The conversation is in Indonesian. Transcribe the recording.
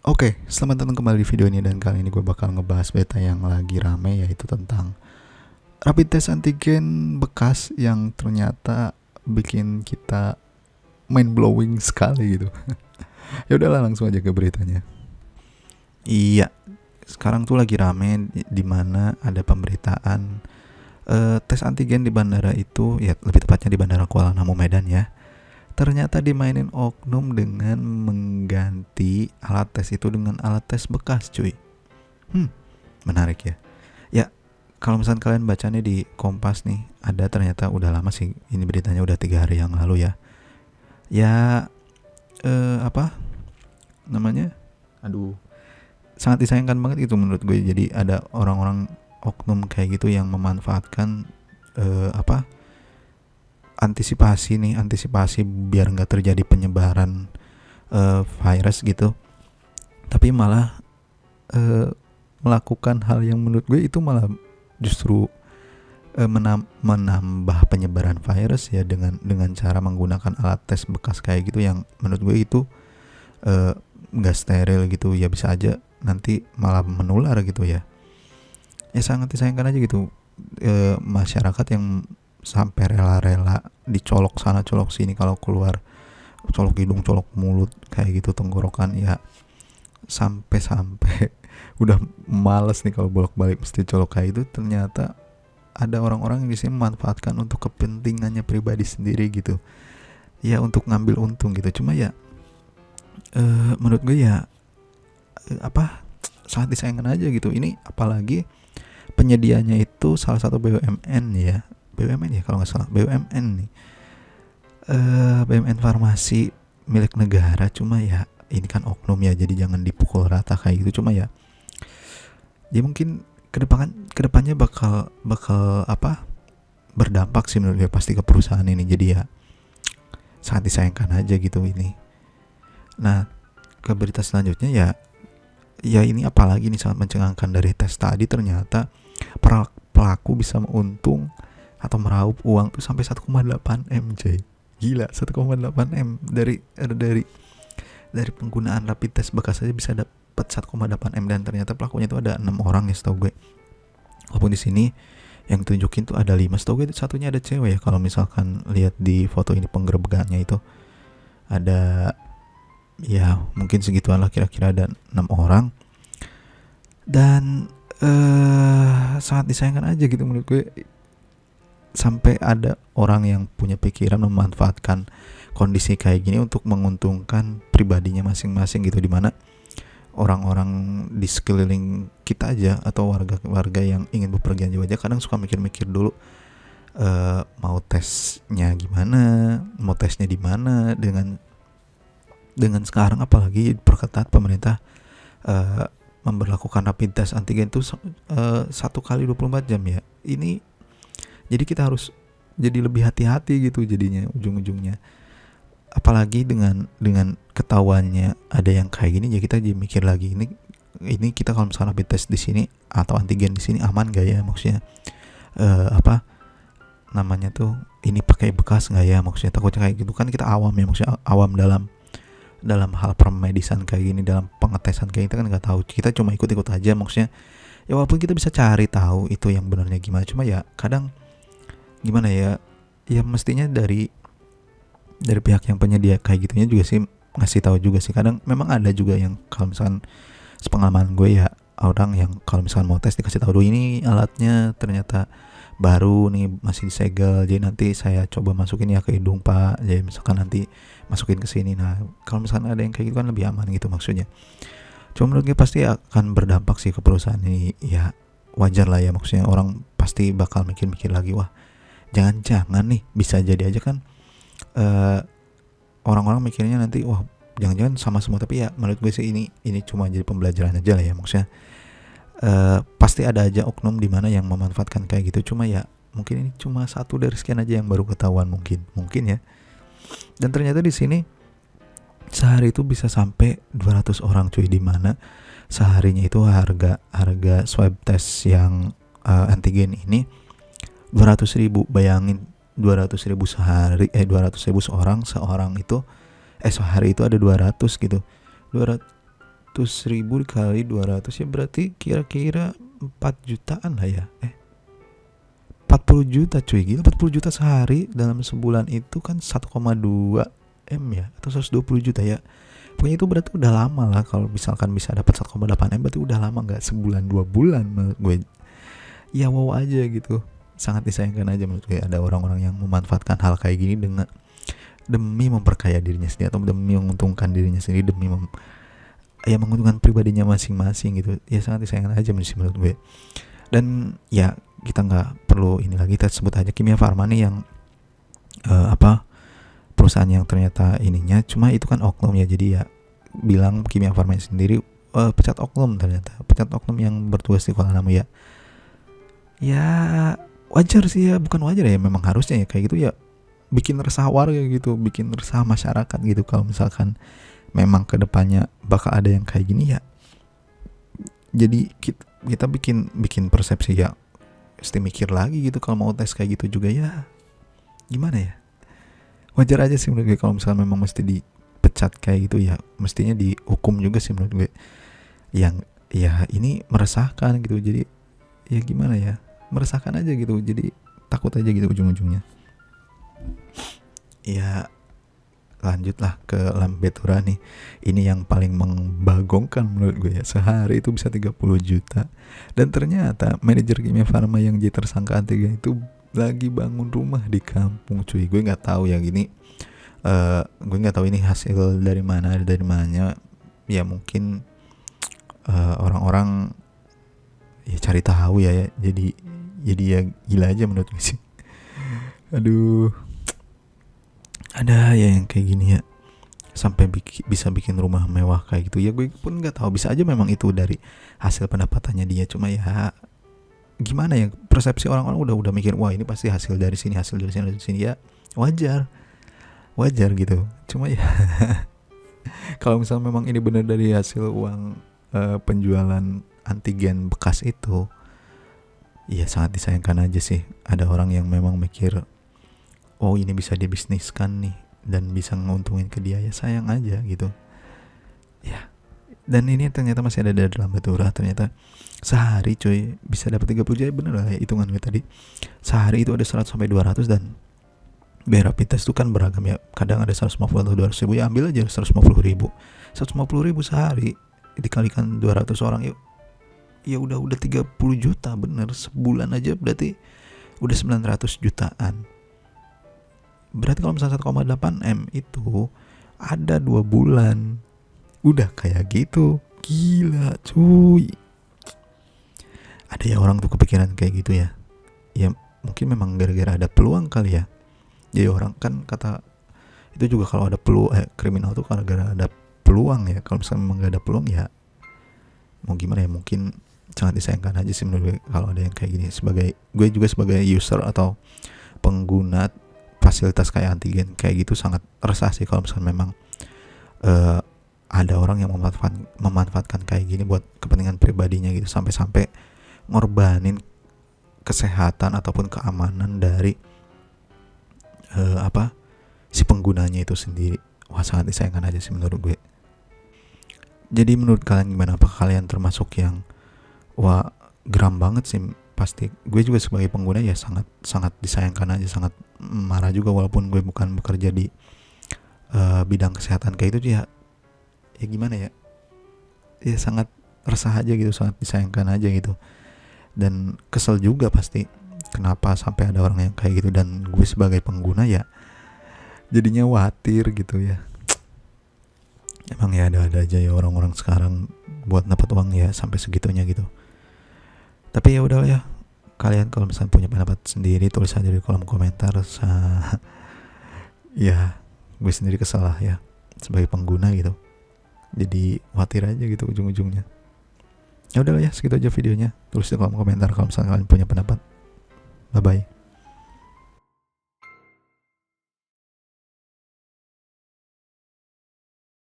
Oke, selamat datang kembali di video ini dan kali ini gue bakal ngebahas berita yang lagi rame, yaitu tentang rapid test antigen bekas yang ternyata bikin kita mind blowing sekali gitu. Ya udahlah, langsung aja ke beritanya. Iya, sekarang tuh lagi rame di mana ada pemberitaan tes antigen di bandara itu, ya lebih tepatnya di Bandara Kuala Namu Medan ya. Ternyata dimainin oknum dengan mengganti alat tes itu dengan alat tes bekas, cuy. Menarik ya. Ya, kalau misalnya kalian bacanya di Kompas nih, ada ternyata udah lama sih, ini beritanya udah 3 hari yang lalu ya. Ya, apa namanya? Aduh, sangat disayangkan banget itu menurut gue. Jadi ada orang-orang oknum kayak gitu yang memanfaatkan antisipasi biar nggak terjadi penyebaran virus gitu, tapi malah melakukan hal yang menurut gue itu malah justru menambah penyebaran virus ya, dengan cara menggunakan alat tes bekas kayak gitu yang menurut gue itu nggak steril gitu ya, bisa aja nanti malah menular gitu ya. Ya sangat disayangkan aja gitu, masyarakat yang sampai rela-rela dicolok sana colok sini kalau keluar, colok hidung colok mulut kayak gitu, tenggorokan ya, sampai udah males nih kalau bolak-balik mesti colok kayak itu. Ternyata ada orang-orang yang di sini memanfaatkan untuk kepentingannya pribadi sendiri gitu ya, untuk ngambil untung gitu. Cuma ya menurut gue ya sangat disayangkan aja gitu. Ini apalagi penyedianya itu salah satu BUMN ya, kalau nggak salah BUMN nih, BUMN farmasi milik negara. Cuma ya ini kan oknum ya, jadi jangan dipukul rata kayak gitu. Cuma ya mungkin kedepannya bakal berdampak sih menurut gue pasti ke perusahaan ini. Jadi ya sangat disayangkan aja gitu ini. Nah, ke berita selanjutnya ya ini apalagi nih sangat mencengangkan. Dari tes tadi ternyata pelaku bisa untung atau meraup uang tuh sampai 1,8 M, cuy. Gila, 1,8 M dari penggunaan rapid test bekas aja bisa dapat 1,8 M, dan ternyata pelakunya itu ada 6 orang ya setahu gue. Walaupun di sini yang tunjukin tuh ada 5, setahu gue satunya ada cewek ya. Kalau misalkan lihat di foto ini penggerebekannya itu ada, ya mungkin segituan lah, kira-kira ada 6 orang. Dan sangat disayangkan aja gitu menurut gue, sampai ada orang yang punya pikiran memanfaatkan kondisi kayak gini untuk menguntungkan pribadinya masing-masing gitu, dimana orang-orang di sekeliling kita aja atau warga yang ingin bepergian jauh aja kadang suka mikir-mikir dulu, mau tesnya gimana, mau tesnya di mana. Dengan sekarang apalagi perketat pemerintah memberlakukan rapid test antigen itu 1 kali 24 jam ya. Ini jadi kita harus jadi lebih hati-hati gitu jadinya ujung-ujungnya. Apalagi dengan ketahuannya ada yang kayak gini, ya kita jadi mikir lagi, ini kita kalau misalnya rapid test di sini atau antigen di sini aman gak ya, maksudnya namanya tuh ini pakai bekas nggak ya, maksudnya takutnya kayak gitu kan. Kita awam ya, maksudnya awam dalam hal permedisan kayak gini, dalam pengetesan kayak gitu kan nggak tahu, kita cuma ikut-ikut aja maksudnya. Ya walaupun kita bisa cari tahu itu yang benarnya gimana, cuma ya kadang gimana ya mestinya dari pihak yang penyedia kayak gitunya juga sih ngasih tahu juga sih. Kadang memang ada juga yang kalau misalkan sepengalaman gue ya, orang yang kalau misalkan mau tes dikasih tahu dulu, ini alatnya ternyata baru nih, masih disegel, jadi nanti saya coba masukin ya ke hidung pak, jadi misalkan nanti masukin ke sini. Nah kalau misalkan ada yang kayak gitu kan lebih aman gitu maksudnya. Cuma menurut gue pasti akan berdampak sih ke perusahaan ini ya. Wajar lah ya, maksudnya orang pasti bakal mikir-mikir lagi, wah jangan-jangan nih bisa jadi aja kan orang-orang mikirnya nanti wah jangan-jangan sama semua. Tapi ya menurut gue sih ini cuma jadi pembelajaran aja lah ya, maksudnya pasti ada aja oknum di mana yang memanfaatkan kayak gitu. Cuma ya mungkin ini cuma satu dari sekian aja yang baru ketahuan mungkin ya. Dan ternyata di sini sehari itu bisa sampai 200 orang cuy, di mana seharinya itu harga swab test yang antigen ini 200.000. Bayangin 200.000 sehari, 200.000 seorang itu sehari itu ada 200 gitu. 100.000 dikali 200 ya berarti kira-kira 4 jutaan lah ya. 40 juta cuy, gila 40 juta sehari dalam sebulan itu kan 1,2 M ya, atau 120 juta ya. Pokoknya itu berarti udah lama lah kalau misalkan bisa dapat 1,8 M, berarti udah lama, nggak sebulan 2 bulan menurut gue. Ya wow aja gitu, sangat disayangkan aja menurut gue ada orang-orang yang memanfaatkan hal kayak gini demi memperkaya dirinya sendiri atau demi menguntungkan dirinya sendiri, demi menguntungkan pribadinya masing-masing gitu. Ya sangat disayangkan aja menurut gue. Dan ya kita nggak perlu ini lagi, kita sebut aja Kimia Farma nih yang perusahaan yang ternyata ininya cuma itu kan oknum ya, jadi ya bilang Kimia Farma sendiri pecat oknum, ternyata pecat oknum yang bertugas di Kuala Namu ya. Ya wajar sih ya, bukan wajar ya, memang harusnya ya kayak gitu ya, bikin resah warga gitu, bikin resah masyarakat gitu. Kalau misalkan memang kedepannya bakal ada yang kayak gini ya, jadi kita bikin persepsi ya, mesti mikir lagi gitu kalau mau tes kayak gitu juga ya. Gimana ya, wajar aja sih menurut gue kalau misalnya memang mesti dipecat kayak gitu ya, mestinya dihukum juga sih menurut gue. Yang ya ini meresahkan gitu, jadi ya gimana ya, meresahkan aja gitu, jadi takut aja gitu ujung-ujungnya. Ya lanjutlah ke Lambetura nih. Ini yang paling membagongkan menurut gue ya. Sehari itu bisa 30 juta. Dan ternyata manajer Kimia Farma yang jadi tersangka antigen itu lagi bangun rumah di kampung cuy. Gue nggak tahu ya gini. Gue nggak tahu ini hasil dari mana. Ya mungkin orang-orang ya cari tahu ya. Jadi ya gila aja menurut gue sih. Aduh, ada ya yang kayak gini ya, sampai bisa bikin rumah mewah kayak gitu ya. Gue pun nggak tahu, bisa aja memang itu dari hasil pendapatannya dia, cuma ya gimana ya, persepsi orang-orang udah mikir wah ini pasti hasil dari sini ya. Wajar gitu, cuma ya kalau misalnya memang ini benar dari hasil uang penjualan antigen bekas itu, ya sangat disayangkan aja sih. Ada orang yang memang mikir oh ini bisa dibisniskan nih dan bisa nguntungin ke dia, ya sayang aja gitu ya. Dan ini ternyata masih ada dalam Lambetura, ternyata sehari cuy bisa dapat 30 juta. Bener lah ya hitungan gue tadi, sehari itu ada 100 sampai 200. Dan biaya rapid test itu kan beragam ya, kadang ada 150 atau 200 ribu, ya ambil aja 150 ribu sehari dikalikan 200 orang ya udah 30 juta bener sebulan aja, berarti udah 900 jutaan. Berarti kalau misalnya 1,8 M itu ada 2 bulan udah kayak gitu. Gila cuy. Ada ya orang tuh kepikiran kayak gitu ya. Ya mungkin memang gara-gara ada peluang kali ya. Jadi orang kan kata itu juga kalau ada peluang kriminal tuh gara-gara ada peluang ya. Kalau misalnya memang gak ada peluang ya mau gimana ya, mungkin sangat disayangkan aja sih menurut gue kalau ada yang kayak gini. Gue juga sebagai user atau pengguna fasilitas kayak antigen kayak gitu sangat resah sih kalau misalnya memang ada orang yang memanfaatkan kayak gini buat kepentingan pribadinya gitu, sampai ngorbanin kesehatan ataupun keamanan dari si penggunanya itu sendiri. Wah sangat disayangkan aja sih menurut gue. Jadi menurut kalian gimana? Apakah kalian termasuk yang wah geram banget sih? Pasti gue juga sebagai pengguna ya sangat disayangkan aja, sangat marah juga walaupun gue bukan bekerja di bidang kesehatan kayak itu ya gimana ya sangat resah aja gitu, sangat disayangkan aja gitu. Dan kesel juga pasti kenapa sampai ada orang yang kayak gitu, dan gue sebagai pengguna ya jadinya khawatir gitu ya. Emang ya ada aja ya orang-orang sekarang buat dapat uang ya sampai segitunya gitu. Tapi ya udah ya, kalian kalau misalnya punya pendapat sendiri tulis aja di kolom komentar. Ya gue sendiri kesal lah ya sebagai pengguna gitu, jadi khawatir aja gitu ujung-ujungnya. Ya udah ya, segitu aja videonya. Tulis di kolom komentar kalau misalnya kalian punya pendapat. Bye bye.